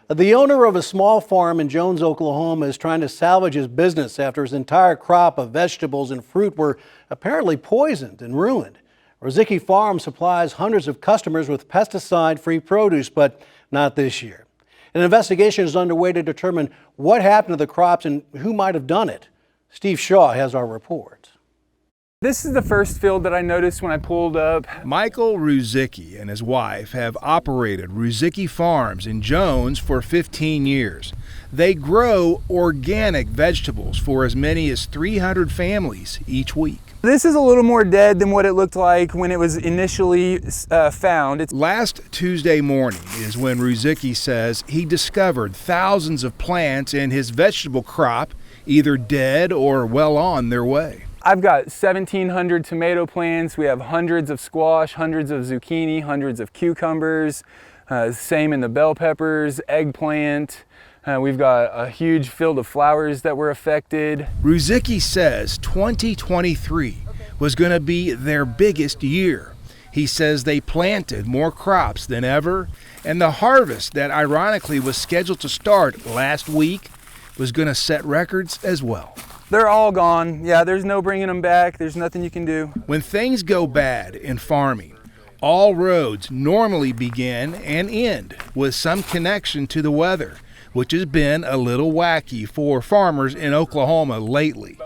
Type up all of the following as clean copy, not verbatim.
The owner of a small farm in Jones, Oklahoma is trying to salvage his business after his entire crop of vegetables and fruit were apparently poisoned and ruined. Ruzicki Farm supplies hundreds of customers with pesticide-free produce, but not this year. An investigation is underway to determine what happened to the crops and who might have done it. Steve Shaw has our report. This is the first field that I noticed when I pulled up. Michael Ruzicki and his wife have operated Ruzicki Farms in Jones for 15 years. They grow organic vegetables for as many as 300 families each week. This is a little more dead than what it looked like when it was initially found. Last Tuesday morning is when Ruzicki says he discovered thousands of plants in his vegetable crop, either dead or well on their way. I've got 1,700 tomato plants. We have hundreds of squash, hundreds of zucchini, hundreds of cucumbers. Same in the bell peppers, eggplant. We've got a huge field of flowers that were affected. Ruzicki says 2023 was going to be their biggest year. He says they planted more crops than ever, and the harvest that ironically was scheduled to start last week was going to set records as well. They're all gone. Yeah, there's no bringing them back. There's nothing you can do. When things go bad in farming, all roads normally begin and end with some connection to the weather, which has been a little wacky for farmers in Oklahoma lately.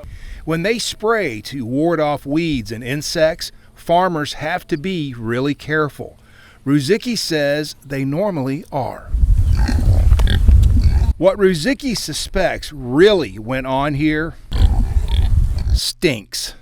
When they spray to ward off weeds and insects, farmers have to be really careful. Ruzicki says they normally are. What Ruzicki suspects really went on here stinks.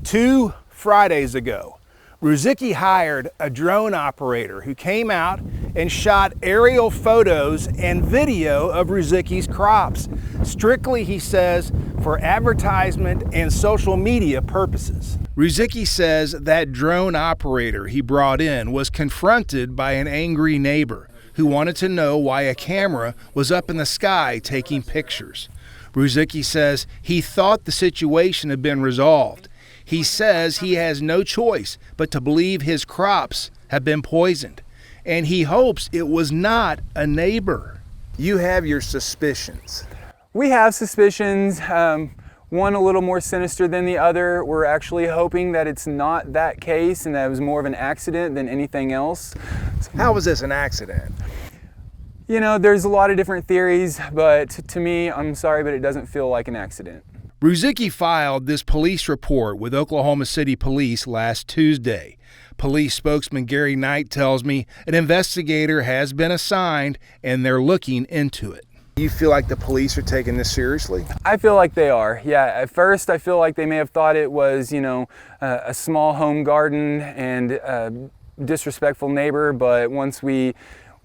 2 Fridays ago, Ruzicki hired a drone operator who came out and shot aerial photos and video of Ruzicki's crops. Strictly, he says, for advertisement and social media purposes. Ruzicki says that drone operator he brought in was confronted by an angry neighbor who wanted to know why a camera was up in the sky taking pictures. Ruzicki says he thought the situation had been resolved. He says he has no choice but to believe his crops have been poisoned, and he hopes it was not a neighbor. You have your suspicions. We have suspicions, one a little more sinister than the other. We're actually hoping that it's not that case and that it was more of an accident than anything else. How was this an accident? You know, there's a lot of different theories, but to me, I'm sorry, but it doesn't feel like an accident. Ruzicki filed this police report with Oklahoma City Police last Tuesday. Police spokesman Gary Knight tells me an investigator has been assigned and they're looking into it. You feel like the police are taking this seriously? I feel like they are. Yeah, at first I feel like they may have thought it was, a small home garden and a disrespectful neighbor, but once we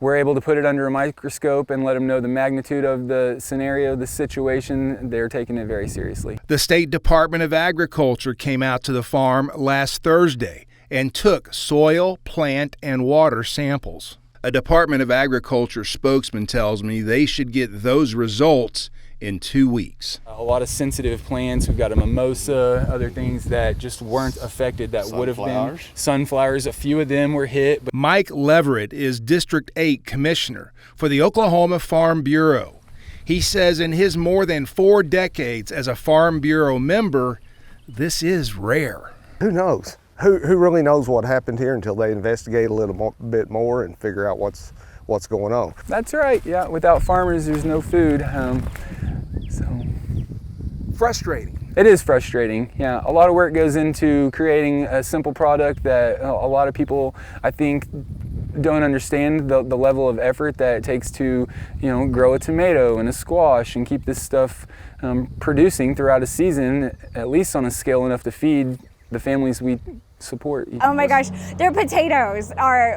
were able to put it under a microscope and let them know the magnitude of the scenario, the situation, they're taking it very seriously. The State Department of Agriculture came out to the farm last Thursday and took soil, plant, and water samples. A Department of Agriculture spokesman tells me they should get those results in 2 weeks. A lot of sensitive plants. We've got a mimosa, other things that just weren't affected that would have been. Sunflowers, a few of them were hit. Mike Leverett is District 8 Commissioner for the Oklahoma Farm Bureau. He says in his more than 4 decades as a Farm Bureau member, this is rare. Who knows? Who really knows what happened here until they investigate a little bit more and figure out what's going on. That's right. Yeah, without farmers, there's no food. Frustrating. It is frustrating. Yeah, a lot of work goes into creating a simple product that a lot of people, I think, don't understand the level of effort that it takes to, grow a tomato and a squash and keep this stuff producing throughout a season, at least on a scale enough to feed the families we support. Oh my gosh, their potatoes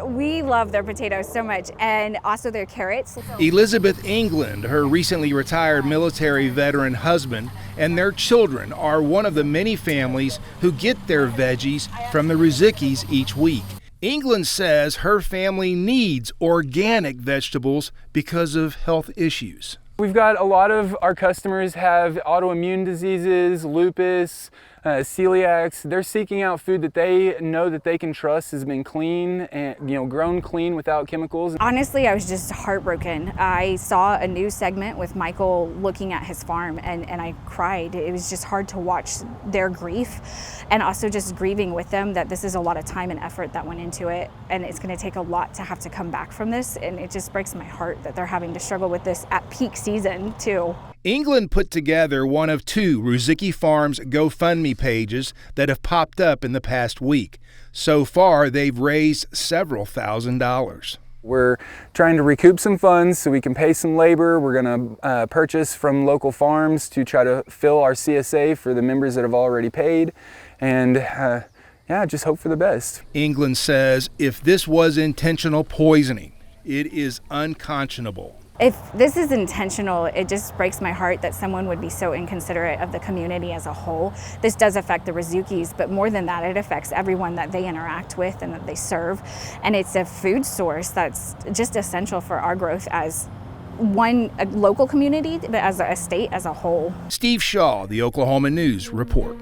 we love their potatoes so much, and also their carrots. Elizabeth England, her recently retired military veteran husband, and their children are one of the many families who get their veggies from the Ruzickis each week. England says her family needs organic vegetables because of health issues. We've got a lot of our customers have autoimmune diseases, lupus, celiacs. They're seeking out food that they know that they can trust has been clean and grown clean without chemicals. Honestly, I was just heartbroken. I saw a news segment with Michael looking at his farm and I cried. It was just hard to watch their grief and also just grieving with them that this is a lot of time and effort that went into it, and it's going to take a lot to have to come back from this, and it just breaks my heart that they're having to struggle with this at peak season too. England put together one of 2 Ruzicki Farms GoFundMe pages that have popped up in the past week. So far, they've raised several $1,000s. We're trying to recoup some funds so we can pay some labor. We're going to purchase from local farms to try to fill our CSA for the members that have already paid, and just hope for the best. England says if this was intentional poisoning, it is unconscionable. If this is intentional, it just breaks my heart that someone would be so inconsiderate of the community as a whole. This does affect the Rizukis, but more than that, it affects everyone that they interact with and that they serve. And it's a food source that's just essential for our growth as a local community, but as a state as a whole. Steve Shaw, the Oklahoma News Report.